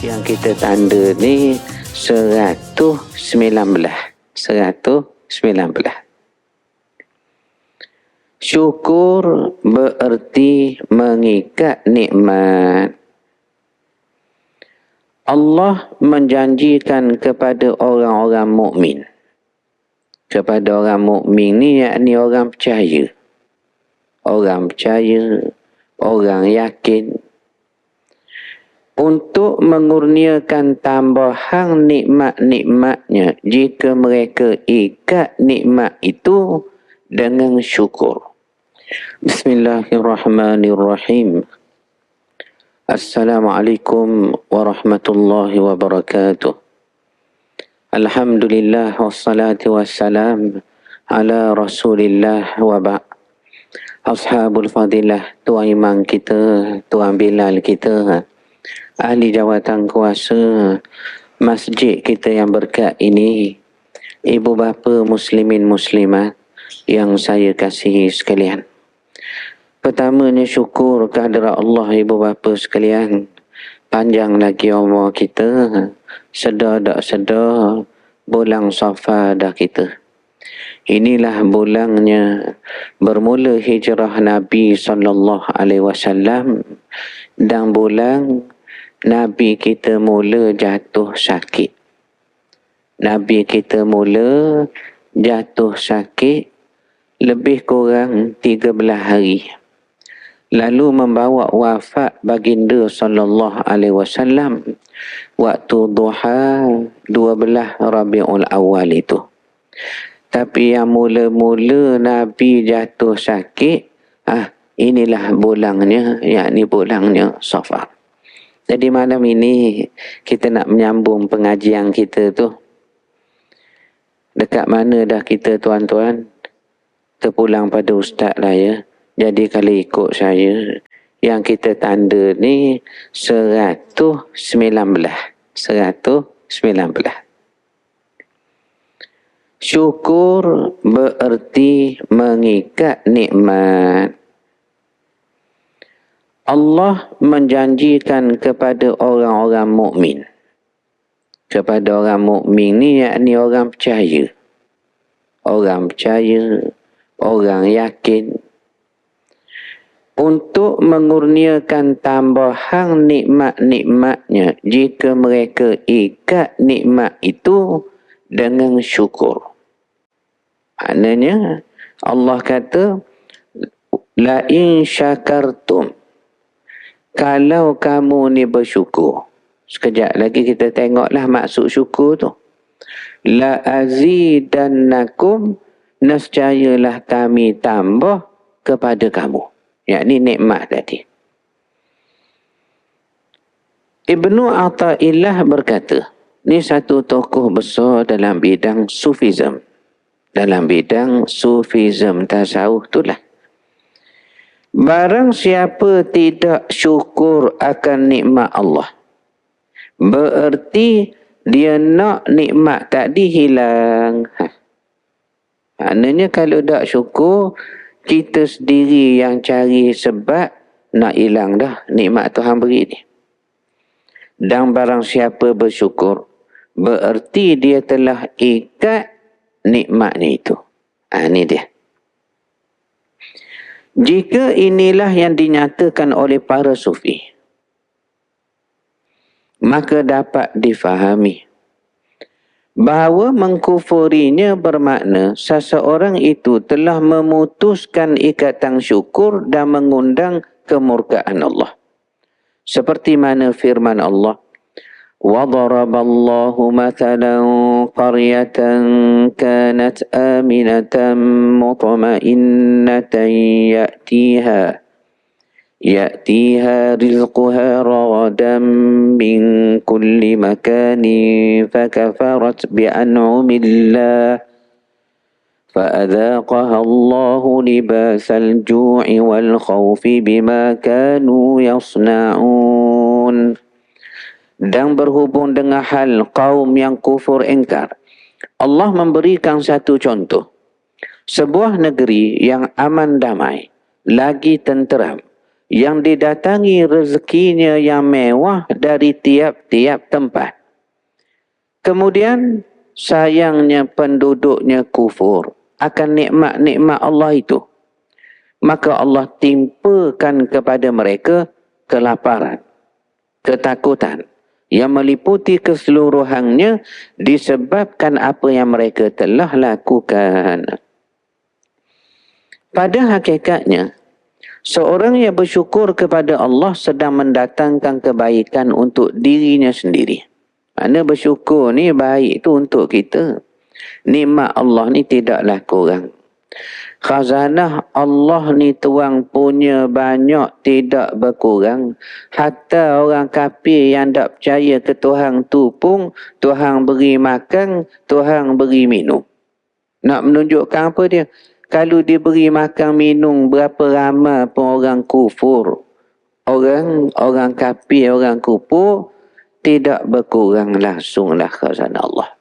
Yang kita tanda ni 119. Syukur bererti mengikat nikmat. Allah menjanjikan kepada orang-orang mukmin. Kepada orang mukmin ni yakni orang percaya. Orang percaya, orang yakin, untuk mengurniakan tambahan nikmat-nikmatnya jika mereka ikat nikmat itu dengan syukur. Bismillahirrahmanirrahim. Assalamualaikum warahmatullahi wabarakatuh. Alhamdulillah wassalatu wassalam ala rasulillah wa ba'. Ashabul fadilah, tuan imam kita, tuan Bilal kita, ahli jawatan kuasa masjid kita yang berkat ini, ibu bapa muslimin muslimat yang saya kasihi sekalian. Pertamanya syukur kehadrat Allah ibu bapa sekalian. Panjang lagi umur kita, sedar tak sedar bulan Safar dah kita. Inilah bulannya bermula hijrah Nabi SAW dan bulan Nabi kita mula jatuh sakit. Nabi kita mula jatuh sakit lebih kurang 13 hari. Lalu membawa wafat baginda SAW waktu duha 12 Rabiul Awal itu. Tapi yang mula-mula Nabi jatuh sakit, inilah bulannya, yakni bulannya Safar. Jadi malam ini kita nak menyambung pengajian kita tu. Dekat mana dah kita tuan-tuan? Terpulang pada ustaz lah ya. Jadi kalau ikut saya, yang kita tanda ni 119. Syukur bererti mengikat nikmat. Allah menjanjikan kepada orang-orang mukmin. Kepada orang mukmin ni yakni orang percaya. Orang percaya, orang yakin, untuk mengurniakan tambahan nikmat-nikmatnya jika mereka ikat nikmat itu dengan syukur. Maknanya Allah kata, la in syakartum, kalau kamu ni bersyukur. Sekejap lagi kita tengoklah maksud syukur tu. La azidannakum, nescayalah kami tambah kepada kamu. Yakni nikmat tadi. Ibnu Athaillah berkata, ni satu tokoh besar dalam bidang sufism. Dalam bidang sufism tasawuf itulah. Barang siapa tidak syukur akan nikmat Allah, bererti dia nak nikmat tadi hilang. Maknanya kalau tak syukur, kita sendiri yang cari sebab nak hilang dah nikmat Tuhan beri ni. Dan barang siapa bersyukur, bererti dia telah ikat nikmatnya itu. Ini dia. Jika inilah yang dinyatakan oleh para sufi, maka dapat difahami bahawa mengkufurinya bermakna seseorang itu telah memutuskan ikatan syukur dan mengundang kemurkaan Allah. Seperti mana firman Allah, وَضَرَبَ اللَّهُ مَثَلًا قَرْيَةً كَانَتْ آمِنَةً مُطْمَئِنَّةً يأتيها رزقها رغدا من كل مكان فكفرت بأنعم الله فأذاقها الله لباس الجوع والخوف بما كانوا يصنعون. Dan berhubung dengan hal kaum yang kufur ingkar, Allah memberikan satu contoh. Sebuah negeri yang aman damai, lagi tenteram, yang didatangi rezekinya yang mewah dari tiap-tiap tempat. Kemudian sayangnya penduduknya kufur akan nikmat-nikmat Allah itu. Maka Allah timpakan kepada mereka kelaparan, ketakutan yang meliputi keseluruhannya disebabkan apa yang mereka telah lakukan. Pada hakikatnya, seorang yang bersyukur kepada Allah sedang mendatangkan kebaikan untuk dirinya sendiri. Mana bersyukur ni baik tu untuk kita. Nikmat Allah ni tidaklah kurang. Khazanah Allah ni tuang punya banyak, tidak berkurang. Hatta orang kafir yang tak percaya ke Tuhan tu pun, Tuhan beri makan, Tuhan beri minum. Nak menunjukkan apa dia? Kalau diberi makan minum, berapa ramai pun orang kufur, orang kafir, orang kufur, tidak berkurang langsunglah khazanah Allah.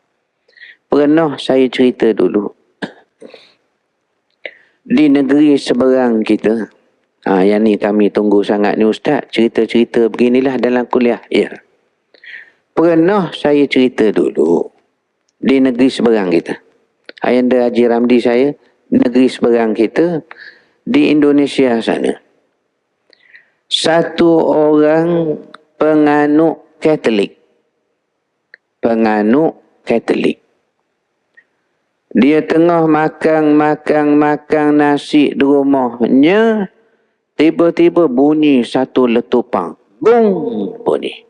Pernah saya cerita dulu, di negeri seberang kita, yang ni kami tunggu sangat ni Ustaz, cerita-cerita beginilah dalam kuliah. Ya. Pernah saya cerita dulu, di negeri seberang kita. Ayanda Haji Ramdi saya, negeri seberang kita, di Indonesia sana. Satu orang penganut Katolik. Dia tengah makan nasi di rumahnya, tiba-tiba bunyi satu letupang. Bung! Bunyi.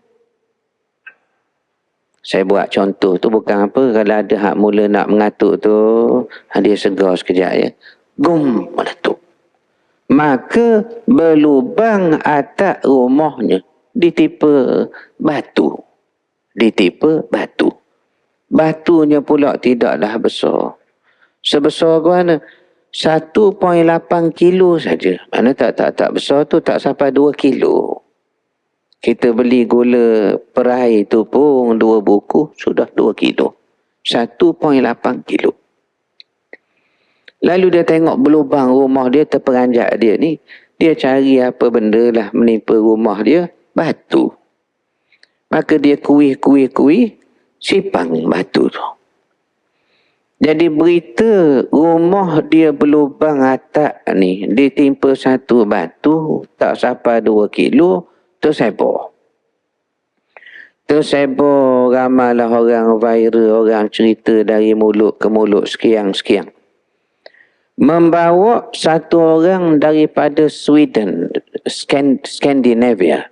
Saya buat contoh tu bukan apa, kalau ada hak mula nak mengatuk tu, dia segar sekejap ya. Gum! Meletup. Maka berlubang atap rumahnya ditipa batu. Batunya pula tidaklah besar. Sebesar mana? 1.8 kilo saja. Mana tak besar tu, tak sampai 2 kilo. Kita beli gula perai tu pun 2 buku, sudah 2 kilo. 1.8 kilo. Lalu dia tengok berlubang rumah dia, terperanjat dia ni. Dia cari apa benda lah menimpa rumah dia, batu. Maka dia kuih, sipang batu tu. Jadi berita rumah dia berlubang atap ni, ditimpa satu batu, tak sampai 2 kilo, tersebar. Ramailah orang viral, orang cerita dari mulut ke mulut, sekian. Membawa satu orang daripada Sweden, Scandinavian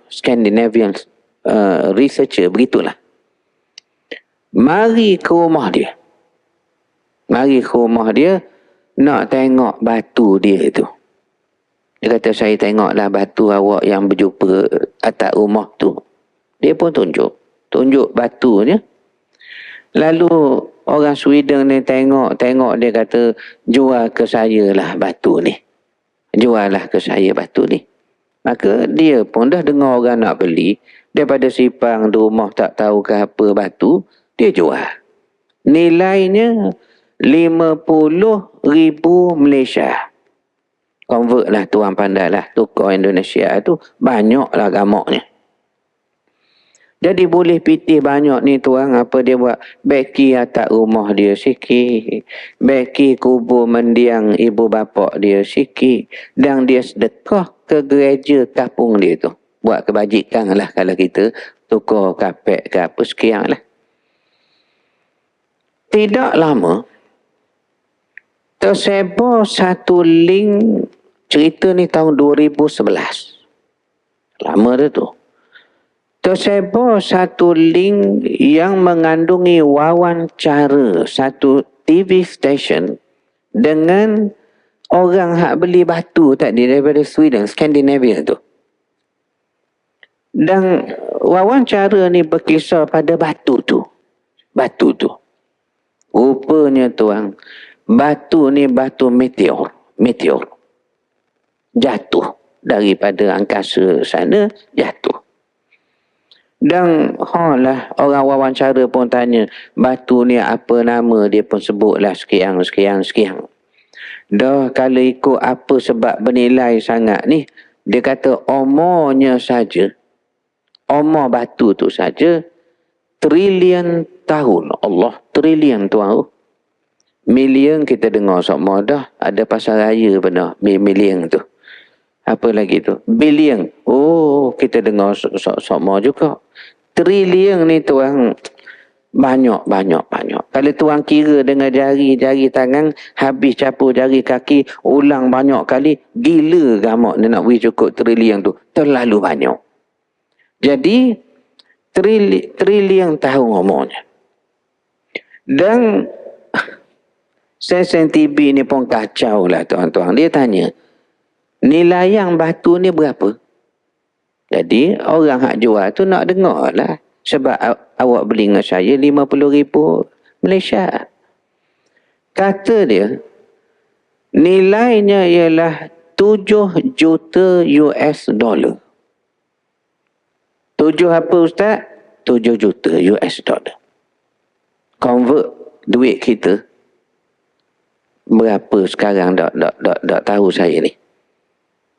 researcher, begitulah. Mari ke rumah dia, nak tengok batu dia tu. Dia kata, saya tengoklah batu awak yang berjumpa atas rumah tu. Dia pun tunjuk batunya. Lalu orang Sweden ni tengok, dia kata, jual ke saya lah batu ni. Maka dia pun dah dengar orang nak beli, daripada sipang di rumah tak tahu ke apa batu, dia jual. Nilainya 50,000 Malaysia. Convert lah, tuan pandai lah, tukar Indonesia tu, banyaklah gamaknya. Jadi boleh pitih banyak ni tuan, apa dia buat? Beki atas rumah dia sikit, beki kubur mendiang ibu bapa dia sikit, dan dia sedekah ke gereja kampung dia tu. Buat kebajikan lah kalau kita tukar kapek ke apa sekian lah. Tidak lama, tersebar satu link, cerita ni tahun 2011. Lama dah tu. Tersebar satu link yang mengandungi wawancara satu TV station dengan orang hak beli batu tadi daripada Sweden, Scandinavia tu. Dan wawancara ni berkisar pada batu tu. Rupanya tuan, batu ni batu meteor. Jatuh daripada angkasa sana, jatuh. Dan orang wawancara pun tanya, batu ni apa nama, dia pun sebutlah sekian. Dah kalau ikut apa sebab bernilai sangat ni, Dia kata umurnya saja, umur batu tu saja trilion tahun. Allah, trilion tuan. Million kita dengar semua dah. Ada pasal raya benar. Million tu. Apa lagi tu? Billion. Oh, kita dengar semua juga. Trilion ni tuan. Banyak. Kalau tuan kira dengan jari tangan, habis capur jari kaki, ulang banyak kali, gila gamak dia nak beri cukup trilion tu. Terlalu banyak. Jadi, trilion tahun umurnya. Dan Sesen TV ni pun kacau lah tuan-tuan. Dia tanya, nilai yang batu ni berapa? Jadi, orang hak jual tu nak dengar lah. Sebab awak beli dengan saya 50,000 Malaysia. Kata dia, nilainya ialah 7 juta US dollar. 7 apa Ustaz? 7 juta US dollar. Convert duit kita. Berapa sekarang tak tahu saya ni.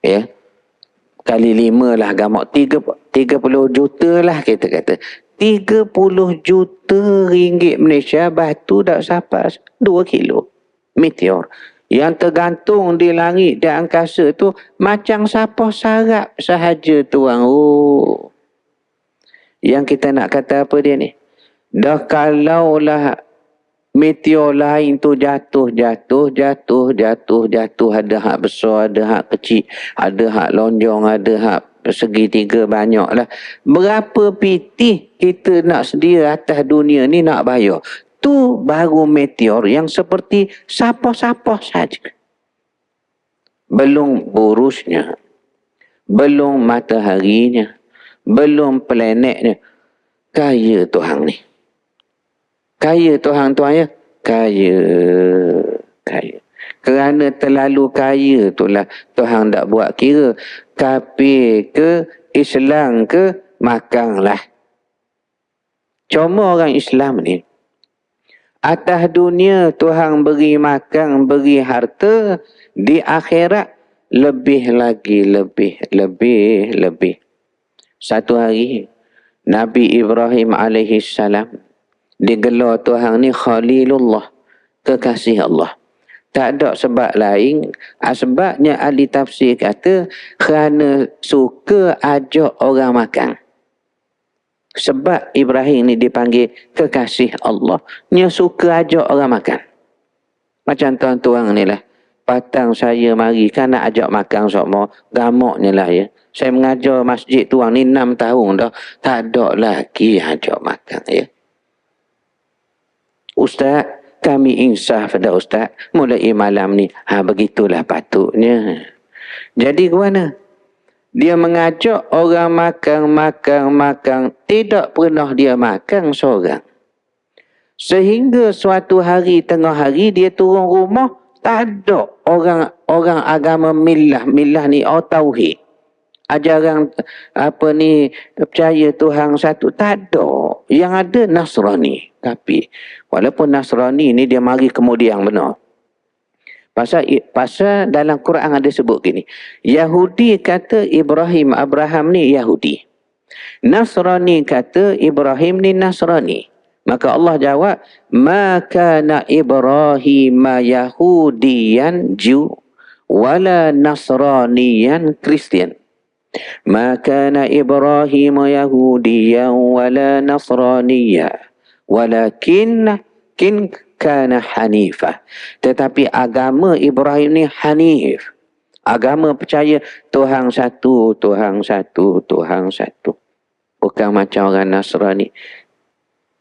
Ya. Kali 5 lah gamak 30 juta lah kita kata. 30 juta ringgit Malaysia batu tak sampai 2 kilo. Meteor. Yang tergantung di langit dan angkasa tu macam sapah sarap sahaja tuan. Oh. Yang kita nak kata apa dia ni? Dah kalaulah meteor lain tu jatuh. Ada hak besar, ada hak kecil, ada hak lonjong, ada hak segitiga, banyak lah. Berapa pitih kita nak sedia atas dunia ni nak bayar. Tu baru meteor yang seperti sapah-sapah saja. Belum borusnya, belum mataharinya, belum planetnya. Kaya Tuhan ni. Kaya Tuhan ya. Kaya. Kerana terlalu kaya itulah Tuhan tak buat kira. Kafir ke, Islam ke, makanlah. Cuma orang Islam ni, atas dunia Tuhan beri makan, beri harta. Di akhirat lebih lagi, lebih. Satu hari, Nabi Ibrahim alaihissalam digelar Tuhan ni Khalilullah, kekasih Allah. Tak ada sebab lain. Sebabnya ahli tafsir kata kerana suka ajak orang makan. Sebab Ibrahim ni dipanggil kekasih Allah, dia suka ajak orang makan. Macam tuan-tuan ni lah. Patang saya mari kan nak ajak makan semua. Gamaknya lah ya. Saya mengajar masjid tuan ni 6 tahun dah. Tak ada lagi ajak makan ya. Ustaz, kami insaf dah Ustaz. Mulai malam ni. Begitulah patutnya. Jadi ke mana? Dia mengajak orang makan. Tidak pernah dia makan seorang. Sehingga suatu hari, tengah hari, dia turun rumah. Tak ada orang agama millah ni tauhid. Ajaran apa ni, percaya Tuhan satu. Tak ada. Yang ada Nasrani. Tapi walaupun Nasrani ni dia mari kemudian benar. Pasal dalam Quran ada sebut gini. Yahudi kata Abraham ni Yahudi. Nasrani kata Ibrahim ni Nasrani. Maka Allah jawab, ma kana Ibrahim Yahudiyan Jew wala Nasraniyan Kristian. Ma kana Ibrahim Yahudiyan wala Nasraniyan walakin kana hanifah. Tetapi agama Ibrahim ni hanif. Agama percaya Tuhan satu. Bukan macam orang Nasrani.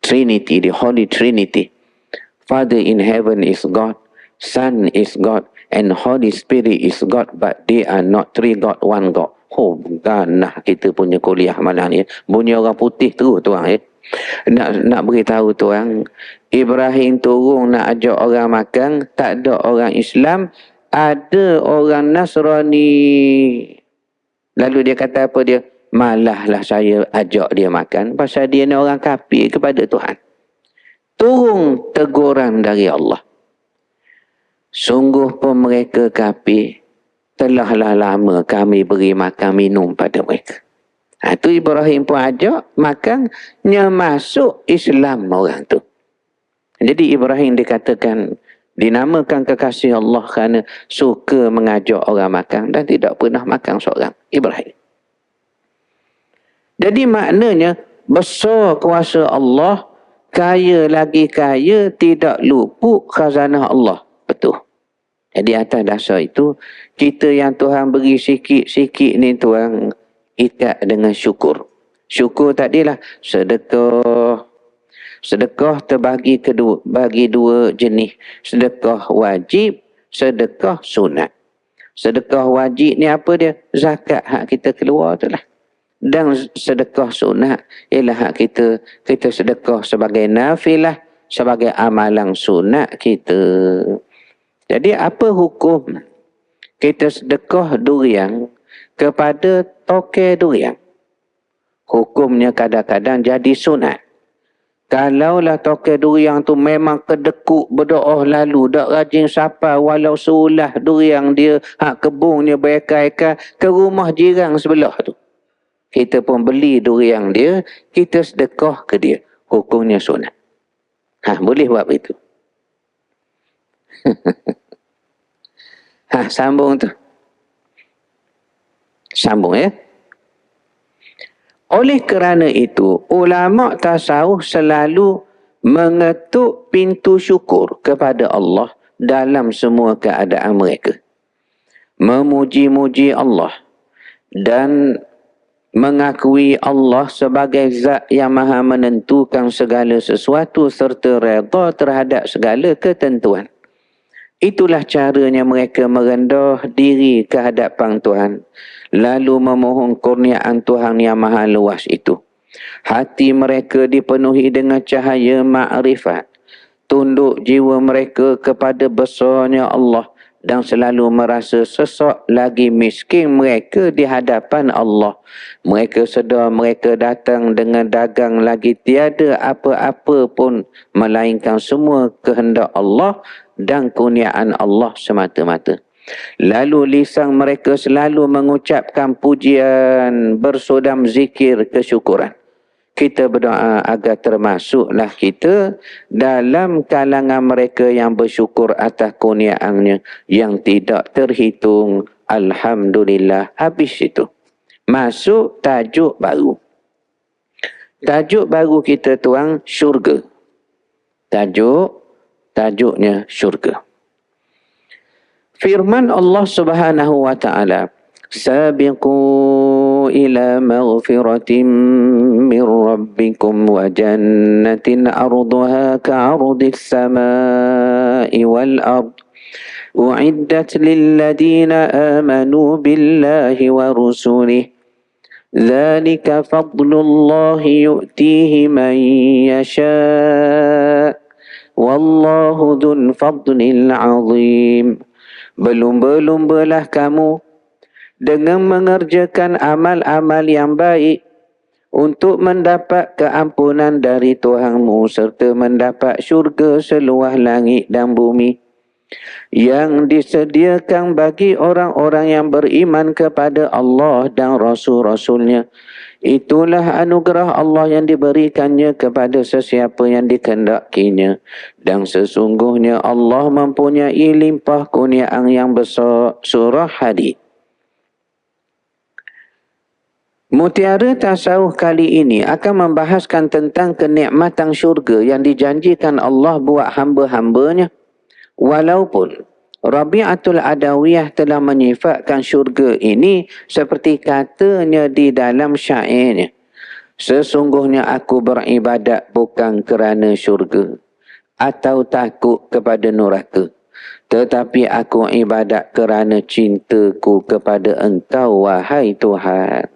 Trinity, the Holy Trinity. Father in heaven is God, Son is God, and Holy Spirit is God, but they are not three God, one God. Oh, bukan nah kita punya kuliah malam ni. Bunyi orang putih tu tuan ya. Nak beritahu tuan, Ibrahim turun nak ajak orang makan, tak ada orang Islam, ada orang Nasrani. Lalu dia kata apa dia? Malahlah saya ajak dia makan pasal dia ni orang kafir kepada Tuhan. Turun teguran dari Allah. Sungguh pun mereka kafir Telahlah lama kami beri makan minum pada mereka. Itu Ibrahim pun ajak makannya masuk Islam orang tu. Jadi Ibrahim dikatakan dinamakan kekasih Allah kerana suka mengajak orang makan dan tidak pernah makan seorang. Ibrahim. Jadi maknanya besar kuasa Allah, kaya lagi kaya, tidak luput khazanah Allah. Betul. Jadi atas dasar itu, kita yang Tuhan beri sikit-sikit ni Tuhan ikat dengan syukur. Syukur tadilah sedekah. Sedekah terbagi bagi dua jenis. Sedekah wajib, sedekah sunat. Sedekah wajib ni apa dia? Zakat hak kita keluar tu lah. Dan sedekah sunat ialah hak kita sedekah sebagai nafilah, sebagai amalan sunat kita. Jadi apa hukum kita sedekah durian kepada toke durian? Hukumnya kadang-kadang jadi sunat. Kalaulah toke durian tu memang kedekut berdoa lalu, tak rajin sapa walau seulah durian dia, hak kebunnya berekar-ekar ke rumah jiran sebelah tu. Kita pun beli durian dia, kita sedekah ke dia. Hukumnya sunat. Boleh buat begitu. Sambung tu. Sambung ya. Oleh kerana itu, ulama tasawuf selalu mengetuk pintu syukur kepada Allah dalam semua keadaan mereka. Memuji-muji Allah dan mengakui Allah sebagai zat yang maha menentukan segala sesuatu serta redha terhadap segala ketentuan. Itulah caranya mereka merendah diri ke hadapan Tuhan, lalu memohon kurniaan Tuhan yang maha luas itu. Hati mereka dipenuhi dengan cahaya makrifat, tunduk jiwa mereka kepada besarnya Allah dan selalu merasa sesak lagi miskin mereka di hadapan Allah. Mereka sedar mereka datang dengan dagang lagi tiada apa-apa pun melainkan semua kehendak Allah dan kurniaan Allah semata-mata. Lalu lisan mereka selalu mengucapkan pujian, bersodam zikir kesyukuran. Kita berdoa agar termasuklah kita dalam kalangan mereka yang bersyukur atas kurniaannya yang tidak terhitung. Alhamdulillah. Habis itu. Masuk tajuk baru. Tajuk baru kita tuang syurga. Tajuknya syurga. Firman Allah Subhanahu wa taala, "Sabiqu ila maghfiratin min rabbikum wa jannatin arduha ka'ardis samai wal ard u'iddat lil ladina amanu billahi wa rusulihi dzalika fadlullahi yu'tihi man yasha' wallahu dzul fadlil 'azim." Berlumba-lumbalah kamu dengan mengerjakan amal-amal yang baik untuk mendapat keampunan dari Tuhanmu serta mendapat syurga seluas langit dan bumi yang disediakan bagi orang-orang yang beriman kepada Allah dan Rasul-Rasulnya. Itulah anugerah Allah yang diberikannya kepada sesiapa yang dikehendakinya. Dan sesungguhnya Allah mempunyai limpah kurniaan yang besar. Surah Hadid. Mutiara tasawuf kali ini akan membahaskan tentang kenikmatan syurga yang dijanjikan Allah buat hamba-hambanya. Walaupun Rabi'atul Adawiyah telah menyifatkan syurga ini seperti katanya di dalam syairnya. Sesungguhnya aku beribadat bukan kerana syurga atau takut kepada neraka, tetapi aku ibadat kerana cintaku kepada Engkau, wahai Tuhan.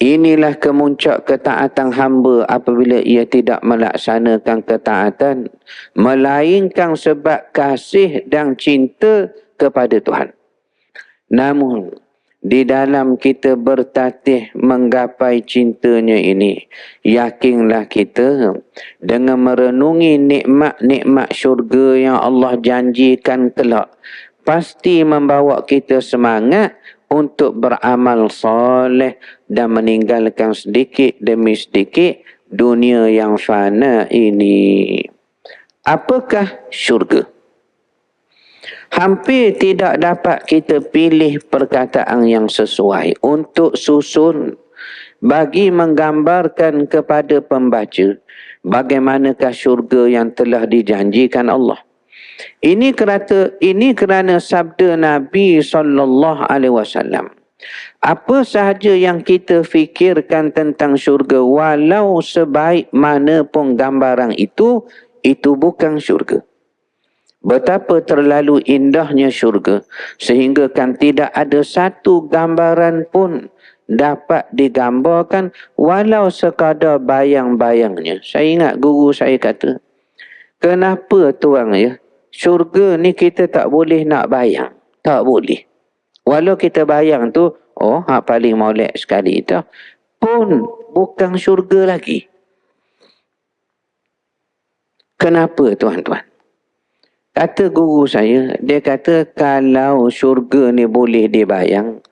Inilah kemuncak ketaatan hamba apabila ia tidak melaksanakan ketaatan, melainkan sebab kasih dan cinta kepada Tuhan. Namun, di dalam kita bertatih menggapai cintanya ini, yakinlah kita dengan merenungi nikmat-nikmat syurga yang Allah janjikan kelak pasti membawa kita semangat untuk beramal soleh dan meninggalkan sedikit demi sedikit dunia yang fana ini. Apakah syurga? Hampir tidak dapat kita pilih perkataan yang sesuai untuk susun bagi menggambarkan kepada pembaca bagaimanakah syurga yang telah dijanjikan Allah. Ini kerana sabda Nabi SAW. Apa sahaja yang kita fikirkan tentang syurga, walau sebaik mana pun gambaran itu bukan syurga. Betapa terlalu indahnya syurga sehingga kan tidak ada satu gambaran pun dapat digambarkan walau sekadar bayang-bayangnya. Saya ingat guru saya kata, kenapa tuan ya, syurga ni kita tak boleh nak bayang. Tak boleh. Walau kita bayang tu, oh hak paling molek sekali dah, pun bukan syurga lagi. Kenapa tuan-tuan? Kata guru saya, dia kata kalau syurga ni boleh dibayang,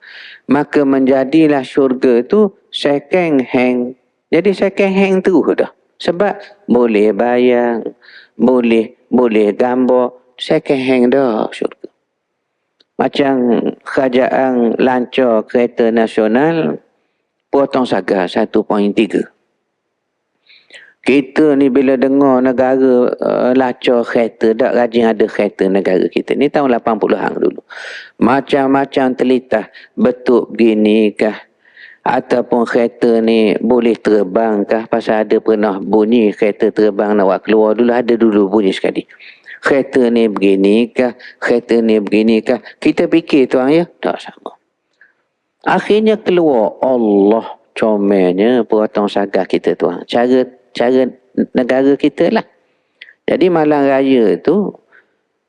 maka menjadilah syurga tu second hand. Jadi second hand tu dah. Sebab boleh bayang, boleh gambar, second hand dah syurga. Macam kerajaan lancar kereta nasional, potong saga 1.3. Kita ni bila dengar negara lacur kereta, tak rajin ada kereta negara kita. Ni tahun 80-an dulu. Macam-macam telitah, betul begini kah? Ataupun kereta ni boleh terbang kah? Pasal ada pernah bunyi kereta terbang nak buat keluar dulu. Ada dulu bunyi sekali. Kereta ni begini kah? Kereta ni begini kah? Kita fikir tuan ya, tak sama. Akhirnya keluar, Allah comelnya potong saga kita tuan. Cara negara kita lah. Jadi malam raya tu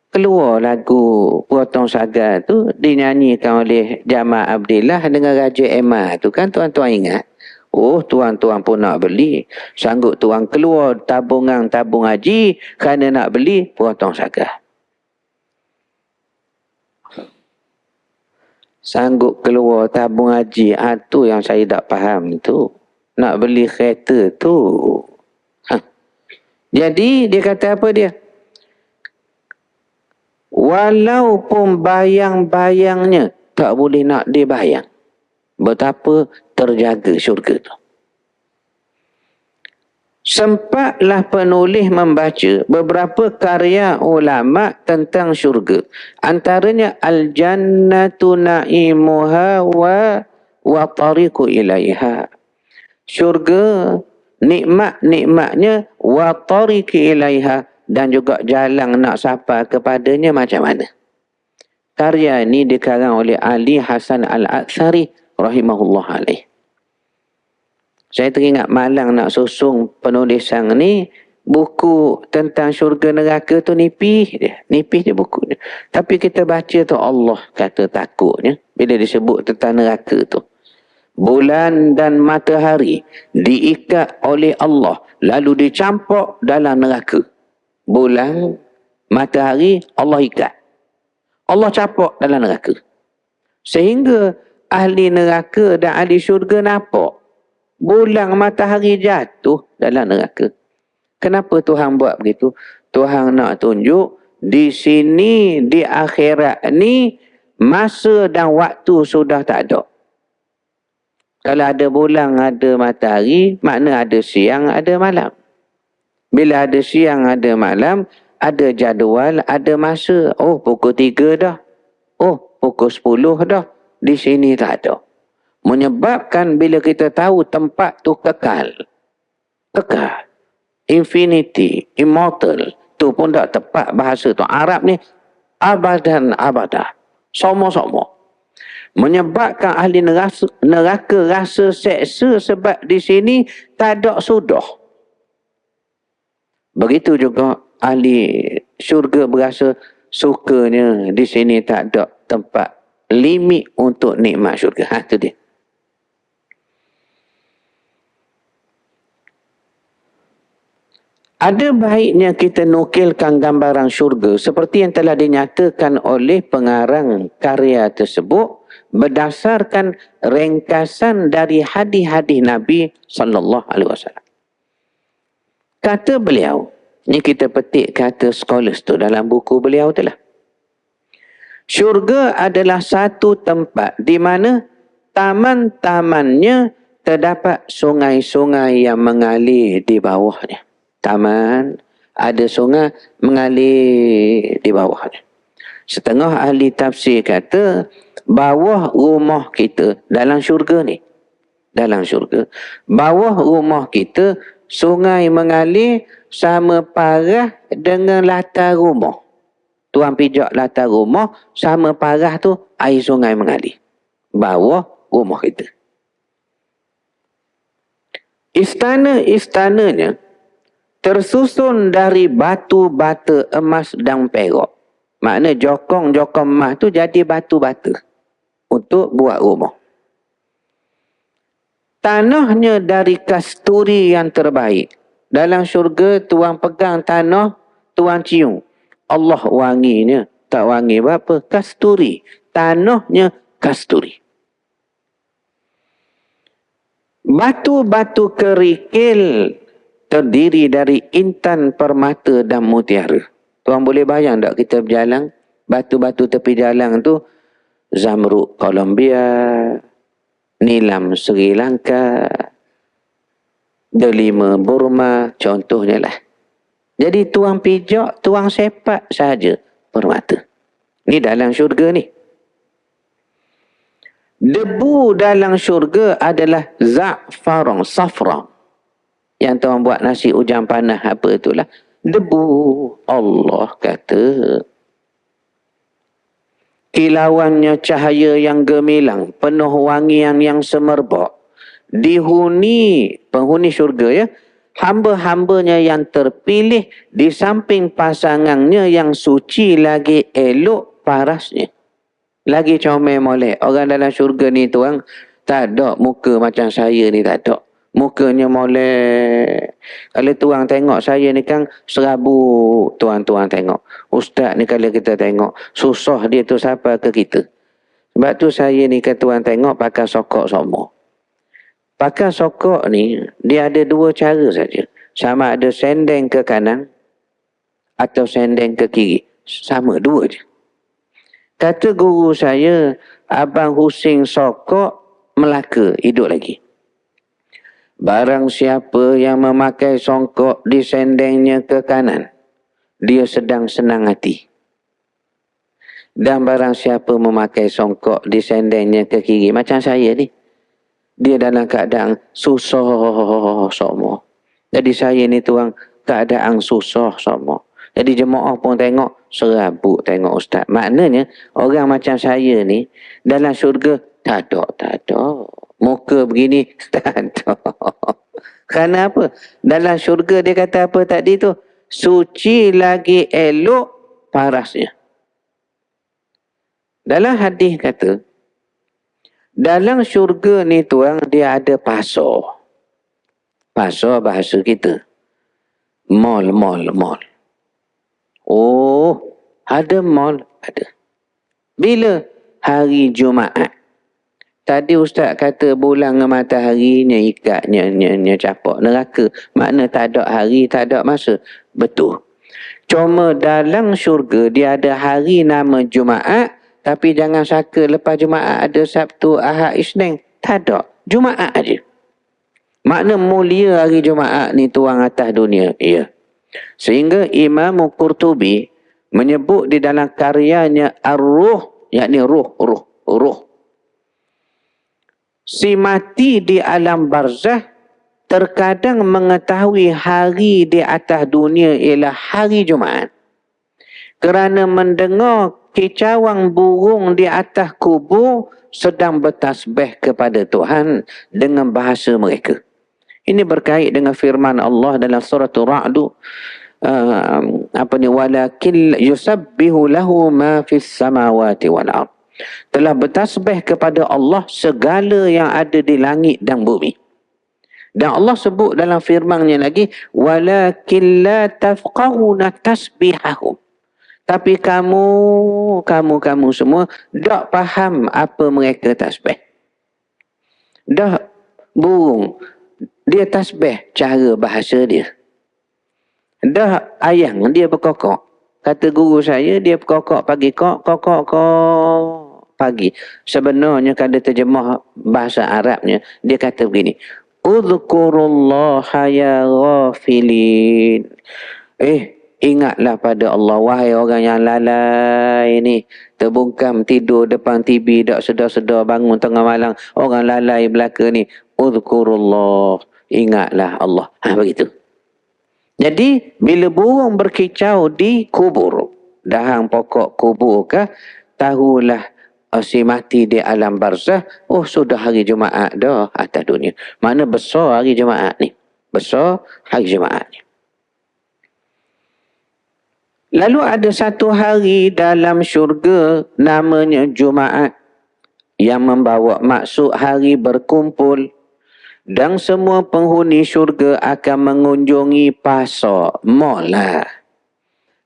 keluar lagu potong saga tu dinyanyikan oleh Jamal Abdillah dengan Raja Emma tu kan tuan-tuan ingat. Oh tuan-tuan pun nak beli. Sanggup tuan keluar tabung haji kerana nak beli potong saga. Sanggup keluar tabung haji. Tu yang saya tak faham tu. Nak beli kereta tu. Jadi dia kata apa dia? Walaupun bayang-bayangnya tak boleh nak dibayang. Betapa terjaga syurga tu. Sempatlah penulis membaca beberapa karya ulama tentang syurga. Antaranya Al-Jannatu Na'imuha wa Tariqu Ilaiha. Syurga nikmat-nikmatnya wa tariqi ilaiha dan juga jalan nak sampai kepadanya macam mana. Karya ini dikarang oleh Ali Hasan Al-Athari rahimahullah alaih. Saya teringat malang nak susung penulisan ni, buku tentang syurga neraka tu nipis je buku ni. Tapi kita baca tu Allah kata takutnya bila disebut tentang neraka tu. Bulan dan matahari diikat oleh Allah lalu dicampur dalam neraka. Bulan, matahari Allah ikat. Allah campur dalam neraka. Sehingga ahli neraka dan ahli syurga nampak bulan matahari jatuh dalam neraka. Kenapa Tuhan buat begitu? Tuhan nak tunjuk di sini di akhirat ni masa dan waktu sudah tak ada. Kalau ada bulan, ada matahari, makna ada siang, ada malam. Bila ada siang, ada malam, ada jadual, ada masa. Oh, pukul 3 dah. Oh, pukul 10 dah. Di sini tak ada. Menyebabkan bila kita tahu tempat tu kekal. Kekal. Infinity, immortal. Tu pun tak tepat bahasa tu. Arab ni, abadan abadah. Sama-sama. Menyebabkan ahli neraka rasa seksa sebab di sini tak ada sudah. Begitu juga ahli syurga berasa sukanya di sini tak ada tempat limit untuk nikmat syurga. Itu dia. Ada baiknya kita nukilkan gambaran syurga seperti yang telah dinyatakan oleh pengarang karya tersebut berdasarkan ringkasan dari hadis-hadis Nabi sallallahu alaihi wasallam. Kata beliau, ni kita petik kata scholars tu dalam buku beliau tu lah. Syurga adalah satu tempat di mana taman-tamannya terdapat sungai-sungai yang mengalir di bawahnya. Taman, ada sungai mengalir di bawahnya. Setengah ahli tafsir kata bawah rumah kita dalam syurga ni. Dalam syurga. Bawah rumah kita sungai mengalir sama parah dengan latar rumah. Tuan pijak latar rumah sama parah tu air sungai mengalir. Bawah rumah kita. Istana-istananya tersusun dari batu bata emas dan perak. Makna jokong-jokong emas tu jadi batu bata untuk buat rumah. Tanahnya dari kasturi yang terbaik. Dalam syurga tuan pegang tanah, tuan cium. Allah wanginya. Tak wangi apa? Kasturi. Tanahnya kasturi. Batu-batu kerikil terdiri dari intan, permata dan mutiara. Tuan boleh bayang tak kita berjalan, batu-batu tepi jalan tu zamrud Colombia, nilam Sri Lanka, delima Burma, contohnya lah. Jadi tuan pijak, tuan sepak saja permata. Ni dalam syurga ni. Debu dalam syurga adalah za'faran, safran. Yang tuan buat nasi ujang panah apa itulah. Debu. Allah kata. Kilauannya cahaya yang gemilang. Penuh wangian yang semerbak. Dihuni, penghuni syurga ya. Hamba-hambanya yang terpilih di samping pasangannya yang suci lagi elok parasnya. Lagi comel molek. Orang dalam syurga ni tuan tak ada muka macam saya ni, tak ada. Mukanya molek. Kalau tuan tengok saya ni kan serabut. Tuan-tuan tengok. Ustaz ni kalau kita tengok susah dia tu siapa ke kita. Sebab tu saya ni kan tuan tengok pakai sokok semua. Pakai sokok ni dia ada dua cara saja. Sama ada sendeng ke kanan atau sendeng ke kiri. Sama dua je. Kata guru saya, Abang Hussein sokok Melaka hidup lagi. Barang siapa yang memakai songkok di sendengnya ke kanan, dia sedang senang hati. Dan barang siapa memakai songkok di sendengnya ke kiri, macam saya ni, dia dalam keadaan susah semua. Jadi saya ni tuan keadaan susah semua. Jadi jemaah pun tengok serabut tengok ustaz. Maknanya orang macam saya ni dalam syurga tak ada. Muka begini tak ada. Kerana apa? Dalam syurga dia kata apa tadi tu? Suci lagi elok parasnya. Dalam hadis kata, dalam syurga ni tuan dia ada pasar. Pasar bahasa kita. Mall. Oh, ada mall, ada. Bila? Hari Jumaat. Tadi ustaz kata bulan dengan mataharinya ikatnya capak neraka. Makna tak ada hari, tak ada masa. Betul. Cuma dalam syurga dia ada hari nama Jumaat. Tapi jangan sangka lepas Jumaat ada Sabtu, Ahad, Isnin. Tak ada. Jumaat aja. Makna mulia hari Jumaat ni tuang atas dunia. Ya. Sehingga Imam Qurtubi menyebut di dalam karyanya Ar-Ruh, yakni ruh. Si mati di alam barzah terkadang mengetahui hari di atas dunia ialah hari Jumaat. Kerana mendengar kicauan burung di atas kubur sedang bertasbih kepada Tuhan dengan bahasa mereka. Ini berkait dengan firman Allah dalam surah Ar-Ra'd. Walakin yusabbihu lahu ma fis samawati wal ard. Telah bertasbih kepada Allah segala yang ada di langit dan bumi. Dan Allah sebut dalam firman-Nya lagi, walakin la tafqahuna tasbihahum. Tapi kamu semua tak faham apa mereka tasbih. Dah burung, dia tasbih cara bahasa dia. Dah ayang, dia berkokok. Kata guru saya, dia berkokok pagi, kok pagi. Sebenarnya kalau terjemah bahasa Arabnya, dia kata begini, Udhkurullaha ya ghafilin. Ingatlah pada Allah, wahai orang yang lalai ni. Terbungkam tidur depan TV, tak sedar-sedar bangun tengah malam. Orang lalai belaka ni. Udhkurullah. Ingatlah Allah. Begitu. Jadi, bila burung berkicau di kubur, dahang pokok kubur kah, tahulah si mati di alam barzah, sudah hari Jumaat dah atas dunia. Mana besar hari Jumaat ni? Besar hari Jumaat ni. Lalu ada satu hari dalam syurga namanya Jumaat yang membawa maksud hari berkumpul, dan semua penghuni syurga akan mengunjungi pasar, mall lah.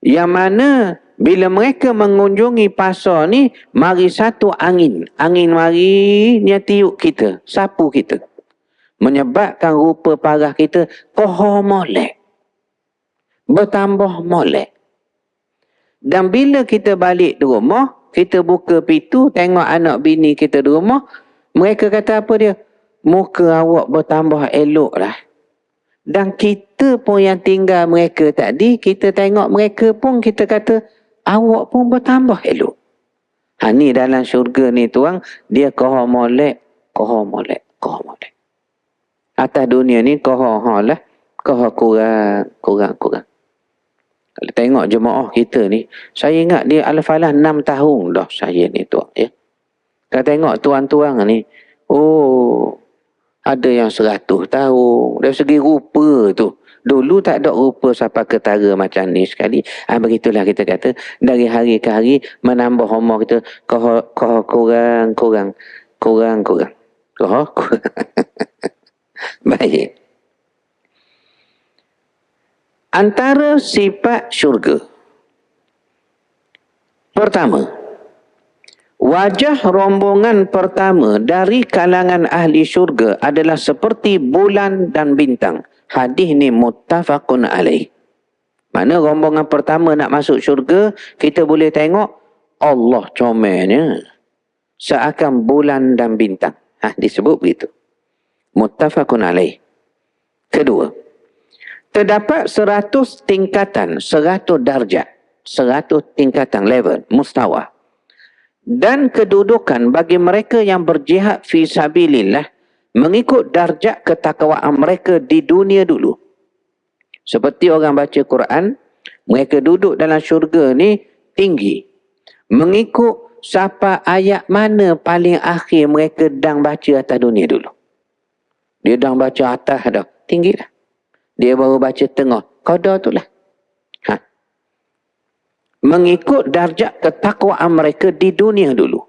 Yang mana bila mereka mengunjungi pasar ni, mari satu angin. Angin mari dia tiup kita, sapu kita. Menyebabkan rupa parah kita koho molek. Bertambah molek. Dan bila kita balik di rumah, kita buka pintu, tengok anak bini kita di rumah, mereka kata apa dia? Muka awak bertambah elok lah. Dan kita pun yang tinggal mereka tadi, kita tengok mereka pun, kita kata, awak pun bertambah elok. Ni dalam syurga ni tuang, dia koho molek. Atas dunia ni koho lah, koho kurang. Kalau tengok jemaah kita ni, saya ingat dia Al-Falah 6 tahun dah saya ni tuang. Ya. Kalau tengok tuan-tuan ni, ada yang 100 tahun. Dari segi rupa tu. Dulu tak ada rupa sampai ketara macam ni sekali. Begitulah kita kata. Dari hari ke hari menambah umur kita. Kurang. Baik. Antara sifat syurga. Pertama, wajah rombongan pertama dari kalangan ahli syurga adalah seperti bulan dan bintang. Hadis ni muttafaqun alaih. Mana rombongan pertama nak masuk syurga, kita boleh tengok Allah comelnya. Seakan bulan dan bintang. Disebut begitu. Muttafaqun alaih. Kedua, terdapat 100 tingkatan, 100 darjat, 100 tingkatan level, mustawa. Dan kedudukan bagi mereka yang berjihad fi sabilillah mengikut darjat ketakwaan mereka di dunia dulu. Seperti orang baca Quran, mereka duduk dalam syurga ni tinggi. Mengikut siapa ayat mana paling akhir mereka dang baca atas dunia dulu. Dia dang baca atas dah, tinggi dah. Dia baru baca tengah, qadar tu lah. Mengikut darjat ketakwaan mereka di dunia dulu.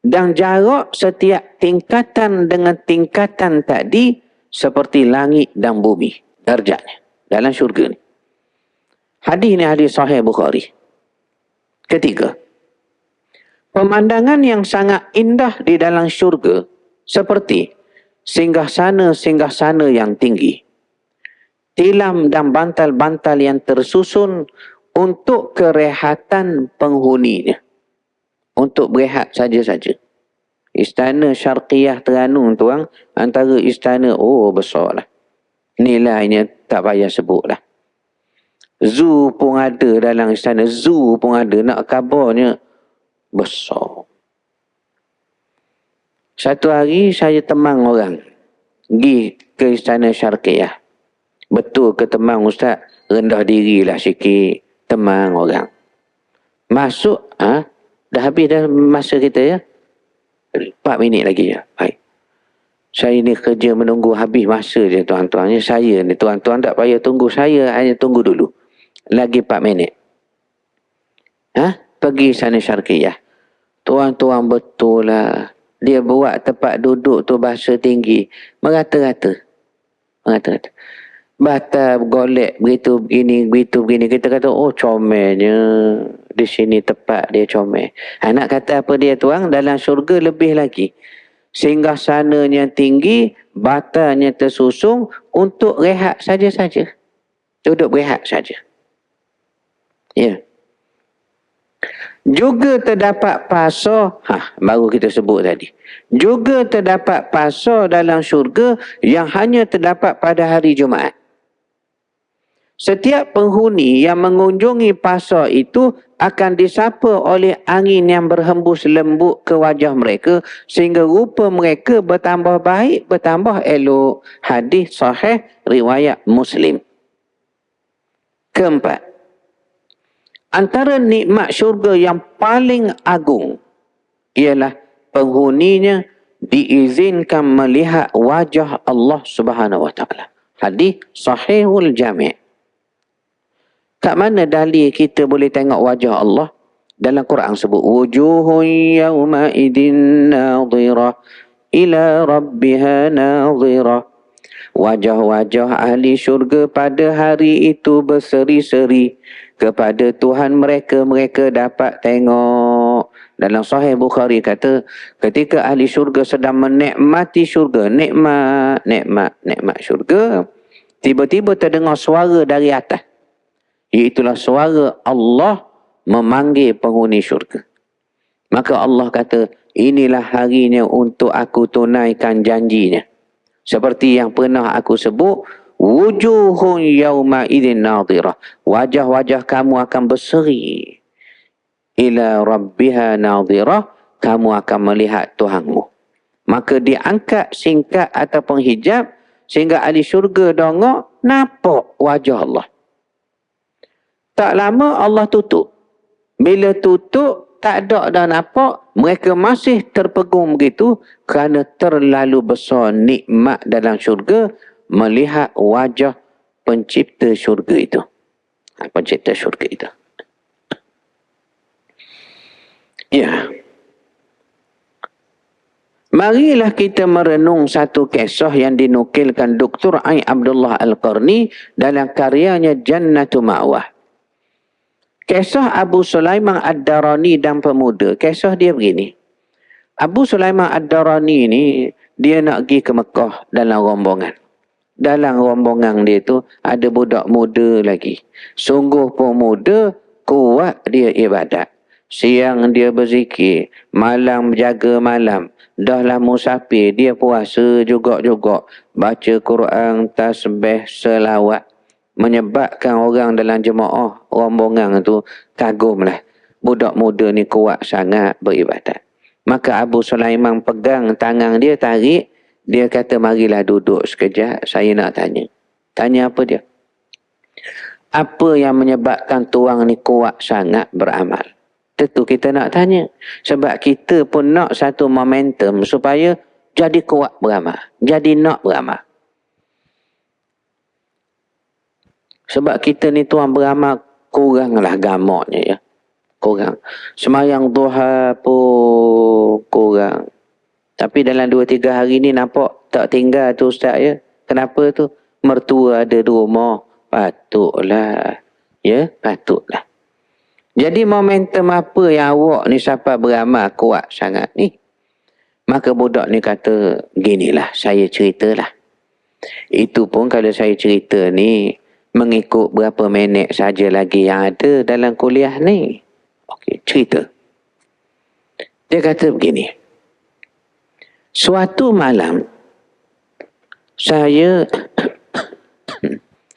Dan jarak setiap tingkatan dengan tingkatan tadi seperti langit dan bumi. Darjatnya dalam syurga ni. Hadis ni hadis sahih Bukhari. Ketiga, pemandangan yang sangat indah di dalam syurga seperti singgah-sana yang tinggi. Tilam dan bantal-bantal yang tersusun untuk kerehatan penghuninya. Untuk berehat saja-saja. Istana Syarqiyah Terengganu tuang, antara istana, besar lah. Nilainya tak payah sebut lah. Zoo pun ada dalam istana. Zoo pun ada. Nak kabarnya besar. Satu hari saya temang orang. Pergi ke istana Syarqiyah. Betul ke temang Ustaz? Rendah dirilah sikit. Temang orang. Masuk, dah habis dah masa kita ya. 4 minit lagi ya. Baik. Saya ni kerja menunggu habis masa je tuan-tuan. Saya ni tuan-tuan tak payah tunggu. Saya hanya tunggu dulu. Lagi 4 minit. Pergi sana Syarqiyah. Tuan-tuan betul lah. Dia buat tempat duduk tu bahasa tinggi. Merata-rata. Kata. Bata golek begitu begini. Kita kata, oh comelnya. Di sini tepat dia comel. Nak kata apa dia tuang? Dalam syurga lebih lagi. Singgah sananya tinggi, batanya tersusung untuk rehat saja-saja. Duduk berehat saja. Ya. Juga terdapat pasar, baru kita sebut tadi. Juga terdapat pasar dalam syurga yang hanya terdapat pada hari Jumaat. Setiap penghuni yang mengunjungi pasar itu akan disapa oleh angin yang berhembus lembut ke wajah mereka sehingga rupa mereka bertambah baik, bertambah elok. Hadis sahih riwayat Muslim. Keempat, antara nikmat syurga yang paling agung ialah penghuninya diizinkan melihat wajah Allah Subhanahu wa taala. Hadis sahihul jami'. Kat mana dalil kita boleh tengok wajah Allah? Dalam Quran sebut wujuhun yawma idin nadhirah ila rabbiha nadhirah. Wajah-wajah ahli syurga pada hari itu berseri-seri kepada Tuhan mereka. Mereka dapat tengok. Dalam Sahih Bukhari kata, ketika ahli syurga sedang menikmati syurga, nikmat syurga, tiba-tiba terdengar suara dari atas. Iaitulah suara Allah memanggil penghuni syurga. Maka Allah kata, inilah harinya untuk aku tunaikan janjinya. Seperti yang pernah aku sebut, wujuhun yawma idin nadhirah. Wajah-wajah kamu akan berseri. Ila rabbiha nadhirah. Kamu akan melihat Tuhanmu. Maka diangkat singkat ataupun hijab sehingga ahli syurga dongok nampak wajah Allah. Tak lama Allah tutup. Bila tutup, tak ada dah nampak. Mereka masih terpegung begitu kerana terlalu besar nikmat dalam syurga melihat wajah pencipta syurga itu. Pencipta syurga itu. Ya. Marilah kita merenung satu kisah yang dinukilkan Dr. Ain Abdullah Al-Qarni dalam karyanya Jannatu Ma'wah. Kisah Abu Sulaiman Ad-Darani dan pemuda. Kisah dia begini. Abu Sulaiman Ad-Darani ni, dia nak pergi ke Mekah dalam rombongan. Dalam rombongan dia tu, ada budak muda lagi. Sungguh pun muda, kuat dia ibadat. Siang dia berzikir, malam jaga malam. Dahlah musafir, dia puasa juga-juga. Baca Quran, tasbih, selawat. Menyebabkan orang dalam jemaah rombongan tu kagumlah. Budak muda ni kuat sangat beribadat. Maka Abu Sulaiman pegang tangan dia, tarik. Dia kata, marilah duduk sekejap, saya nak tanya. Tanya apa dia? Apa yang menyebabkan tuang ni kuat sangat beramal? Tentu kita nak tanya. Sebab kita pun nak satu momentum supaya jadi kuat beramal. Jadi nak beramal. Sebab kita ni tuan beramal kuranglah gamaknya ya. Kurang. Semayang duha pun kurang. Tapi dalam 2-3 hari ni nampak tak tinggal tu ustaz ya. Kenapa tu? Mertua ada di rumah. Patutlah. Ya, patutlah. Jadi momentum apa yang awak ni sampai beramal kuat sangat ni? Maka budak ni kata, ginilah saya ceritalah. Itu pun kalau saya cerita ni mengikut berapa minit saja lagi yang ada dalam kuliah ni. Okey, cerita. Dia kata begini. Suatu malam, saya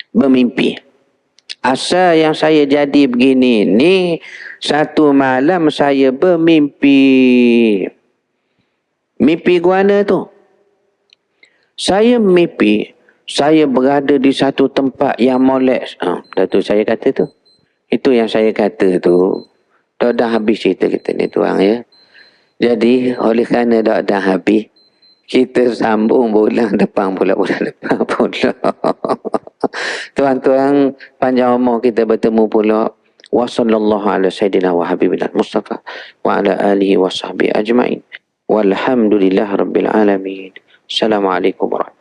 bermimpi. Asal yang saya jadi begini ni, satu malam saya bermimpi. Mimpi guana tu. Saya mimpi. Saya berada di satu tempat yang molek. Datuk saya kata tu. Itu yang saya kata tu. Dah habis cerita kita ni tuan ya. Jadi oleh kerana dah habis, kita sambung bulan depan pula. Tuan-tuan, panjang umur kita bertemu pula. Wa sallallahu ala sayyidina wa habibina Mustafa wa ala alihi wa sahbihi ajma'in. Walhamdulillah rabbil alamin. Assalamualaikum warahmatullahi wabarakatuh.